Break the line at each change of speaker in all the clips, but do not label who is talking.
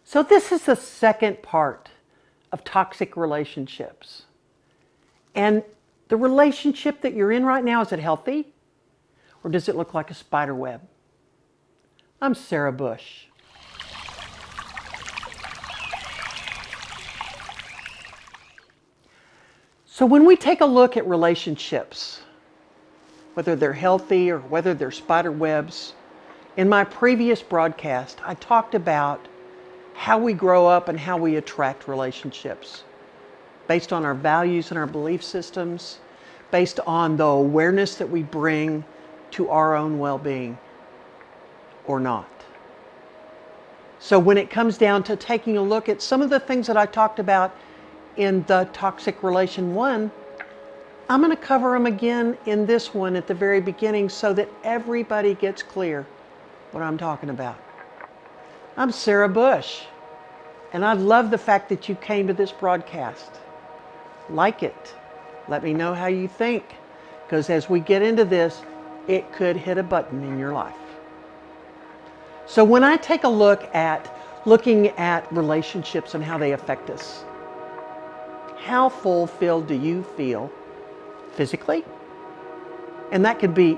So this is the second part of toxic relationships. And the relationship that you're in right now, is it healthy? Or does it look like a spider web? I'm Sarah Bush. So when we take a look at relationships, whether they're healthy or whether they're spider webs, in my previous broadcast, I talked about how we grow up and how we attract relationships based on our values and our belief systems, based on the awareness that we bring to our own well-being or not. So when it comes down to taking a look at some of the things that I talked about in the Toxic Relation 1, I'm going to cover them again in this one at the very beginning so that everybody gets clear what I'm talking about. I'm Sarah Bush, and I love the fact that you came to this broadcast. Like it. Let me know how you think, because as we get into this, it could hit a button in your life. So when I take a look at looking at relationships and how they affect us, how fulfilled do you feel physically? And that could be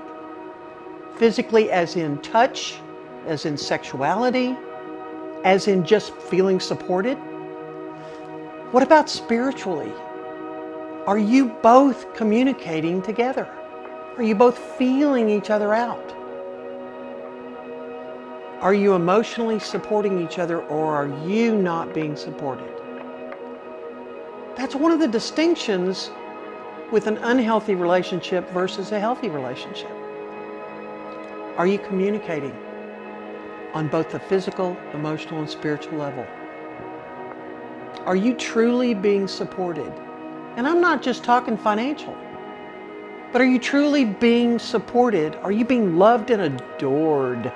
physically as in touch, as in sexuality, as in just feeling supported. What about spiritually? Are you both communicating together? Are you both feeling each other out? Are you emotionally supporting each other, or are you not being supported? That's one of the distinctions with an unhealthy relationship versus a healthy relationship. Are you communicating on both the physical, emotional, and spiritual level? Are you truly being supported? And I'm not just talking financial, but are you truly being supported? Are you being loved and adored?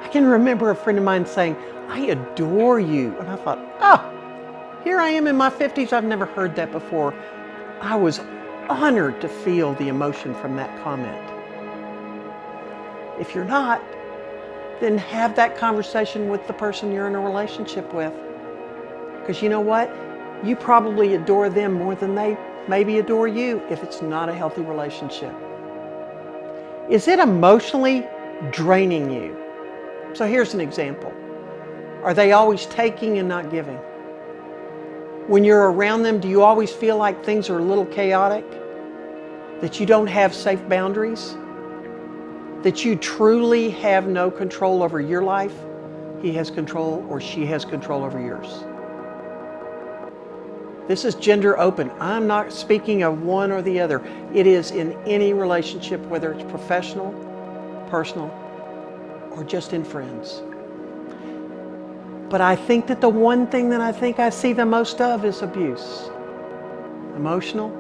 I can remember a friend of mine saying, "I adore you." And I thought, here I am in my 50s. I've never heard that before. I was honored to feel the emotion from that comment. If you're not, then have that conversation with the person you're in a relationship with. Because you know what? You probably adore them more than they maybe adore you if it's not a healthy relationship. Is it emotionally draining you? So here's an example. Are they always taking and not giving? When you're around them, do you always feel like things are a little chaotic? That you don't have safe boundaries? That you truly have no control over your life? He has control or she has control over yours. This is gender open. I'm not speaking of one or the other. It is in any relationship, whether it's professional, personal, or just in friends. But I think that the one thing that I see the most of is abuse. Emotional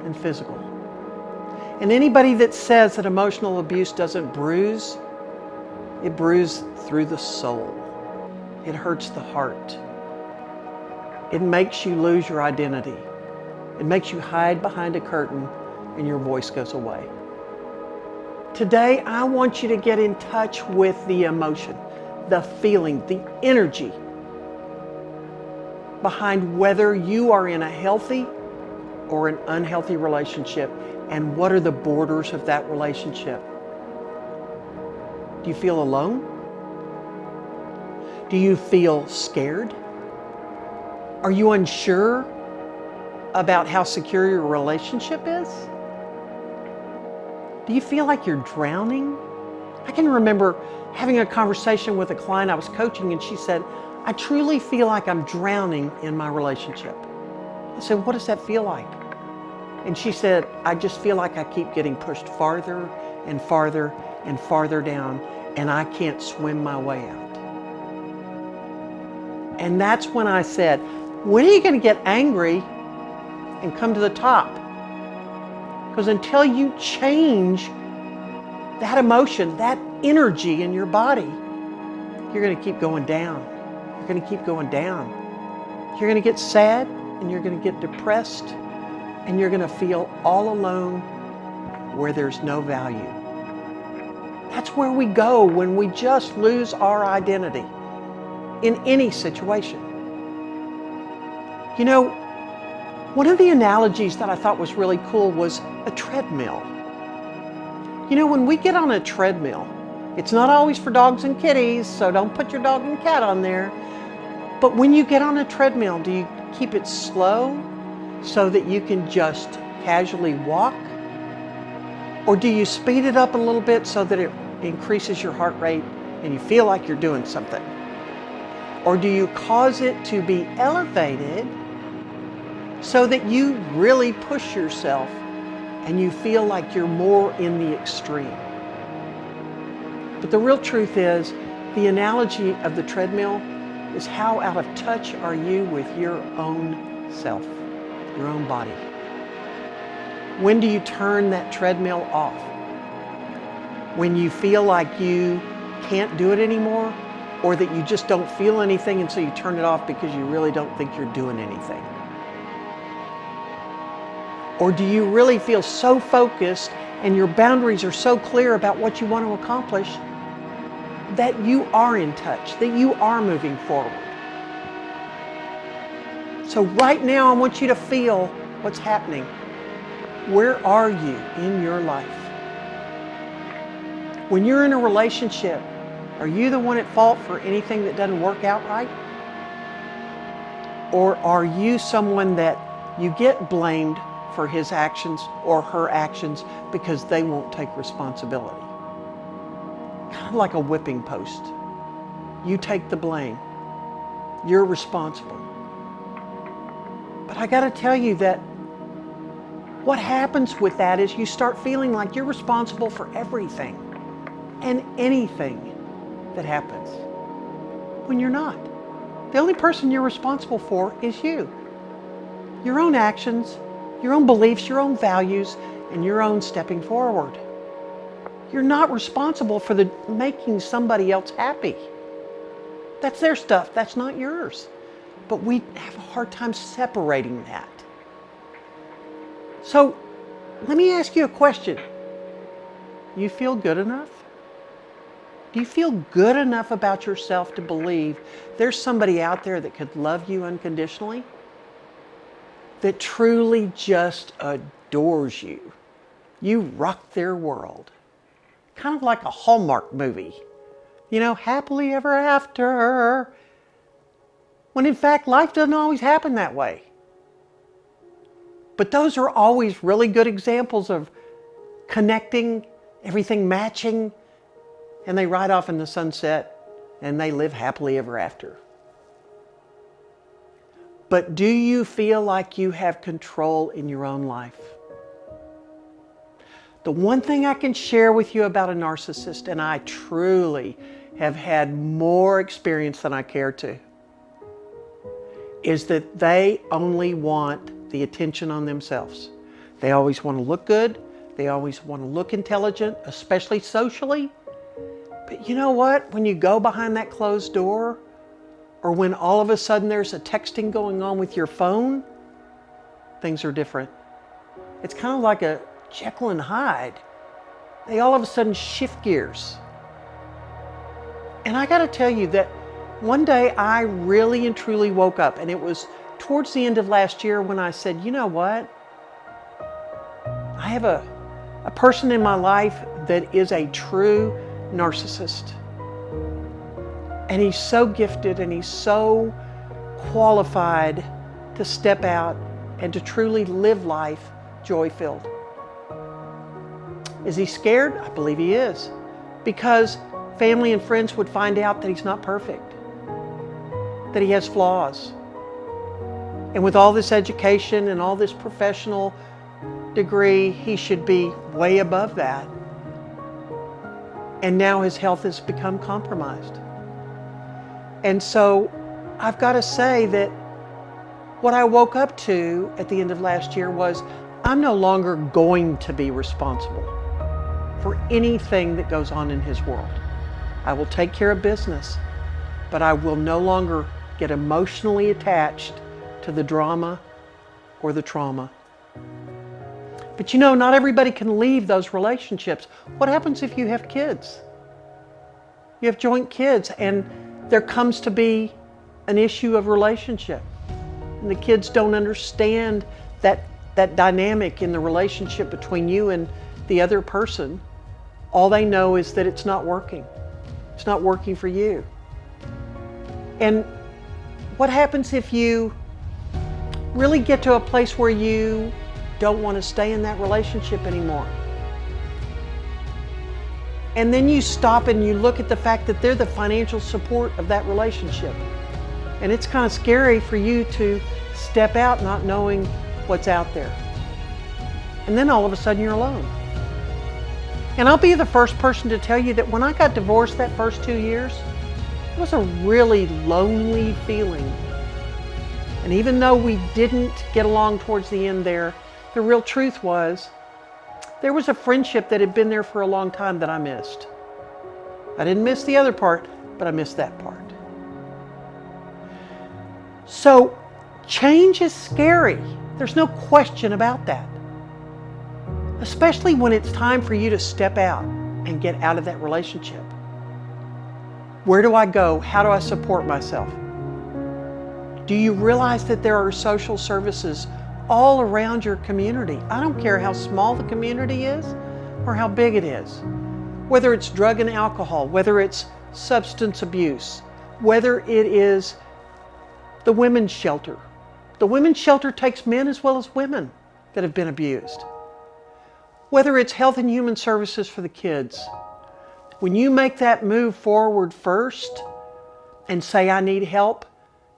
and physical. And anybody that says that emotional abuse doesn't bruise, it bruises through the soul. It hurts the heart. It makes you lose your identity. It makes you hide behind a curtain and your voice goes away. Today, I want you to get in touch with the emotion, the feeling, the energy behind whether you are in a healthy or an unhealthy relationship, and what are the borders of that relationship. Do you feel alone? Do you feel scared? Are you unsure about how secure your relationship is? Do you feel like you're drowning? I can remember having a conversation with a client I was coaching, and she said, "I truly feel like I'm drowning in my relationship." I said, "What does that feel like?" And she said, "I just feel like I keep getting pushed farther and farther and farther down, and I can't swim my way out." And that's when I said, when are you going to get angry and come to the top? Because until you change that emotion, that energy in your body, you're going to keep going down. You're going to keep going down. You're going to get sad, and you're going to get depressed, and you're going to feel all alone where there's no value. That's where we go when we just lose our identity. in any situation. You know, one of the analogies that I thought was really cool was a treadmill. You know, when we get on a treadmill, it's not always for dogs and kitties, so don't put your dog and cat on there. But when you get on a treadmill, do you keep it slow so that you can just casually walk? Or do you speed it up a little bit so that it increases your heart rate and you feel like you're doing something? Or do you cause it to be elevated so that you really push yourself and you feel like you're more in the extreme? But the real truth is, the analogy of the treadmill is how out of touch are you with your own self, your own body? When do you turn that treadmill off? When you feel like you can't do it anymore, or that you just don't feel anything and so you turn it off because you really don't think you're doing anything? Or do you really feel so focused and your boundaries are so clear about what you want to accomplish that you are in touch, that you are moving forward? So right now, I want you to feel what's happening. Where are you in your life? When you're in a relationship, are you the one at fault for anything that doesn't work out right? Or are you someone that you get blamed for his actions or her actions because they won't take responsibility? Kind of like a whipping post. You take the blame. You're responsible. But I got to tell you that what happens with that is you start feeling like you're responsible for everything and anything that happens, when you're not. The only person you're responsible for is you. Your own actions, your own beliefs, your own values, and your own stepping forward. You're not responsible for making somebody else happy. That's their stuff, that's not yours. But we have a hard time separating that. So, let me ask you a question. You feel good enough? Do you feel good enough about yourself to believe there's somebody out there that could love you unconditionally? That truly just adores you? You rock their world. Kind of like a Hallmark movie. You know, happily ever after. When in fact, life doesn't always happen that way. But those are always really good examples of connecting, everything matching, and they ride off in the sunset and they live happily ever after. But do you feel like you have control in your own life? The one thing I can share with you about a narcissist, and I truly have had more experience than I care to, is that they only want the attention on themselves. They always want to look good. They always want to look intelligent, especially socially. But you know what? When you go behind that closed door, or when all of a sudden there's a texting going on with your phone, things are different. It's kind of like a Jekyll and Hyde. They all of a sudden shift gears. And I got to tell you that one day I really and truly woke up, and it was towards the end of last year when I said, you know what? I have a person in my life that is a true narcissist. And he's so gifted and he's so qualified to step out and to truly live life joy-filled. Is he scared? I believe he is. Because family and friends would find out that he's not perfect, that he has flaws. And with all this education and all this professional degree, he should be way above that. And now his health has become compromised. And so I've got to say that what I woke up to at the end of last year was I'm no longer going to be responsible for anything that goes on in his world. I will take care of business, but I will no longer get emotionally attached to the drama or the trauma. But you know, not everybody can leave those relationships. What happens if you have kids? You have joint kids, and there comes to be an issue of relationship. And the kids don't understand that dynamic in the relationship between you and the other person. All they know is that it's not working. It's not working for you. And what happens if you really get to a place where you don't want to stay in that relationship anymore? And then you stop and you look at the fact that they're the financial support of that relationship. And it's kind of scary for you to step out not knowing what's out there. And then all of a sudden you're alone. And I'll be the first person to tell you that when I got divorced that first 2 years, it was a really lonely feeling. And even though we didn't get along towards the end there, the real truth was there was a friendship that had been there for a long time that I missed. I didn't miss the other part, but I missed that part. So change is scary. There's no question about that. Especially when it's time for you to step out and get out of that relationship. Where do I go? How do I support myself? Do you realize that there are social services all around your community? I don't care how small the community is or how big it is. Whether it's drug and alcohol, whether it's substance abuse, whether it is the women's shelter. The women's shelter takes men as well as women that have been abused. Whether it's health and human services for the kids. When you make that move forward first and say, I need help,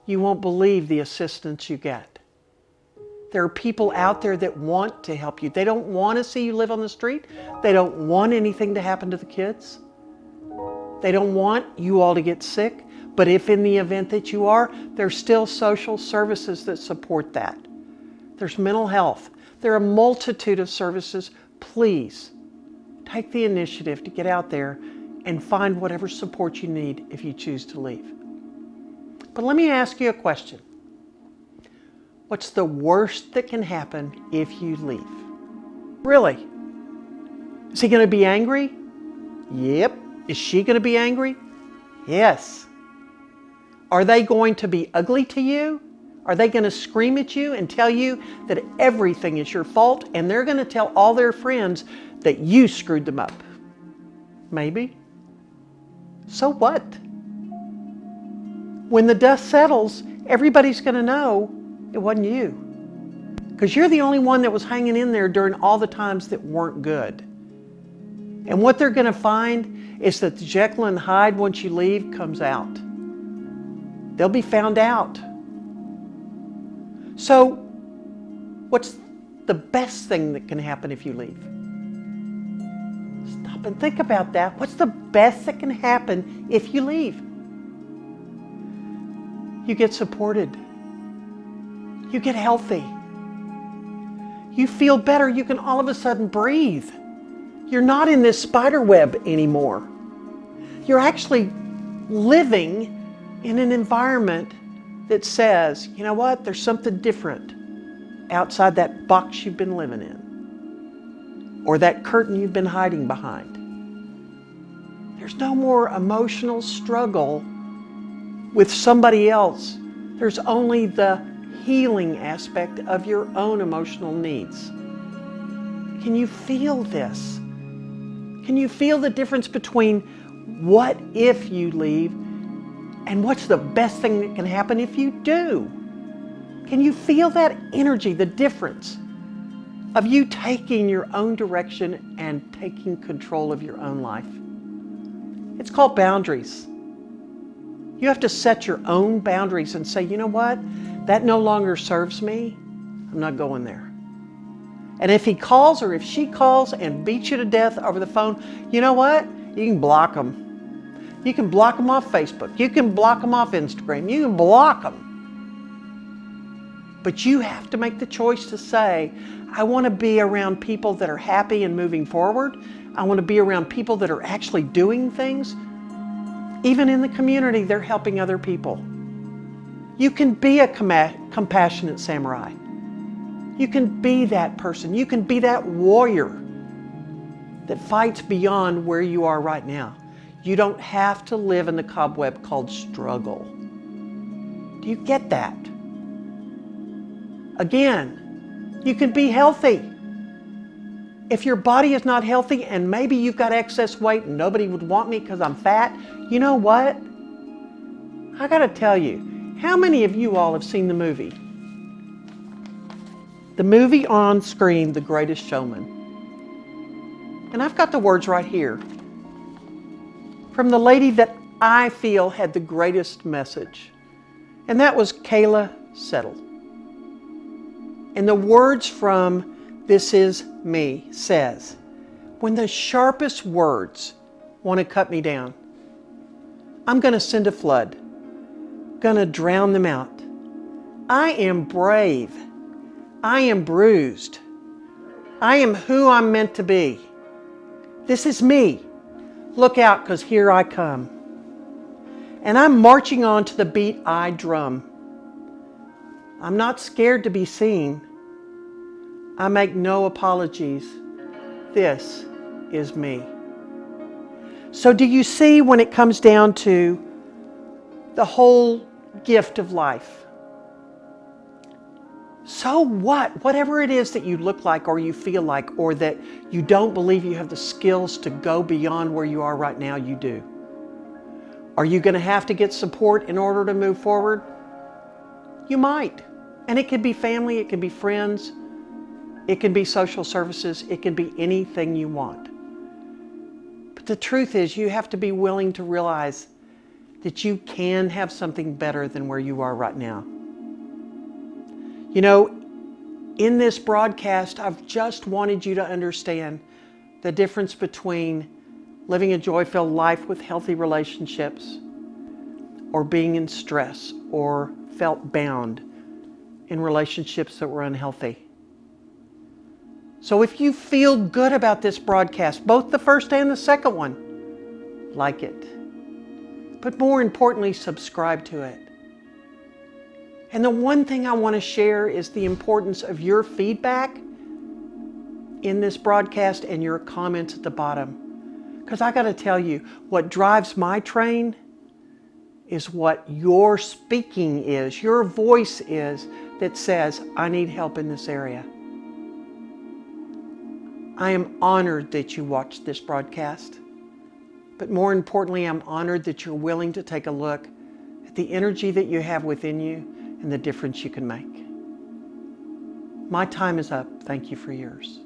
you won't believe the assistance you get. There are people out there that want to help you. They don't want to see you live on the street. They don't want anything to happen to the kids. They don't want you all to get sick. But if in the event that you are, there's still social services that support that. There's mental health. There are a multitude of services. Please take the initiative to get out there and find whatever support you need if you choose to leave. But let me ask you a question. What's the worst that can happen if you leave? Really? Is he going to be angry? Yep. Is she going to be angry? Yes. Are they going to be ugly to you? Are they going to scream at you and tell you that everything is your fault, and they're going to tell all their friends that you screwed them up? Maybe. So what? When the dust settles, everybody's going to know it wasn't you. Because you're the only one that was hanging in there during all the times that weren't good. And what they're going to find is that the Jekyll and Hyde, once you leave, comes out. They'll be found out. So, what's the best thing that can happen if you leave? Stop and think about that. What's the best that can happen if you leave? You get supported. You get healthy. You feel better. You can all of a sudden breathe. You're not in this spider web anymore. You're actually living in an environment that says, you know what, there's something different outside that box you've been living in, or that curtain you've been hiding behind. There's no more emotional struggle with somebody else. There's only the healing aspect of your own emotional needs. Can you feel this? Can you feel the difference between what if you leave and what's the best thing that can happen if you do? Can you feel that energy, the difference of you taking your own direction and taking control of your own life? It's called boundaries. You have to set your own boundaries and say, you know what? That no longer serves me. I'm not going there. And if he calls or if she calls and beats you to death over the phone, you know what? You can block them. You can block them off Facebook. You can block them off Instagram. You can block them. But you have to make the choice to say, I want to be around people that are happy and moving forward. I want to be around people that are actually doing things. Even in the community, they're helping other people. You can be a compassionate samurai. You can be that person. You can be that warrior that fights beyond where you are right now. You don't have to live in the cobweb called struggle. Do you get that? Again, you can be healthy. If your body is not healthy and maybe you've got excess weight and nobody would want me because I'm fat, you know what? I got to tell you, how many of you all have seen the movie? The movie on screen, The Greatest Showman. And I've got the words right here from the lady that I feel had the greatest message. And that was Kayla Settle. And the words from This Is Me says, when the sharpest words want to cut me down, I'm going to send a flood, going to drown them out. I am brave. I am bruised. I am who I'm meant to be. This is me. Look out, because here I come. And I'm marching on to the beat I drum. I'm not scared to be seen. I make no apologies. This is me. So do you see when it comes down to the whole gift of life? So what? Whatever it is that you look like or you feel like or that you don't believe you have the skills to go beyond where you are right now, you do. Are you going to have to get support in order to move forward? You might. And it could be family, it could be friends, it can be social services, it can be anything you want. But the truth is, you have to be willing to realize that you can have something better than where you are right now. You know, in this broadcast, I've just wanted you to understand the difference between living a joy-filled life with healthy relationships or being in stress or felt bound in relationships that were unhealthy. So if you feel good about this broadcast, both the first and the second one, like it. But more importantly, subscribe to it. And the one thing I want to share is the importance of your feedback in this broadcast and your comments at the bottom. Because I got to tell you, what drives my train is what your speaking is, your voice is that says, I need help in this area. I am honored that you watched this broadcast. But more importantly, I'm honored that you're willing to take a look at the energy that you have within you and the difference you can make. My time is up. Thank you for yours.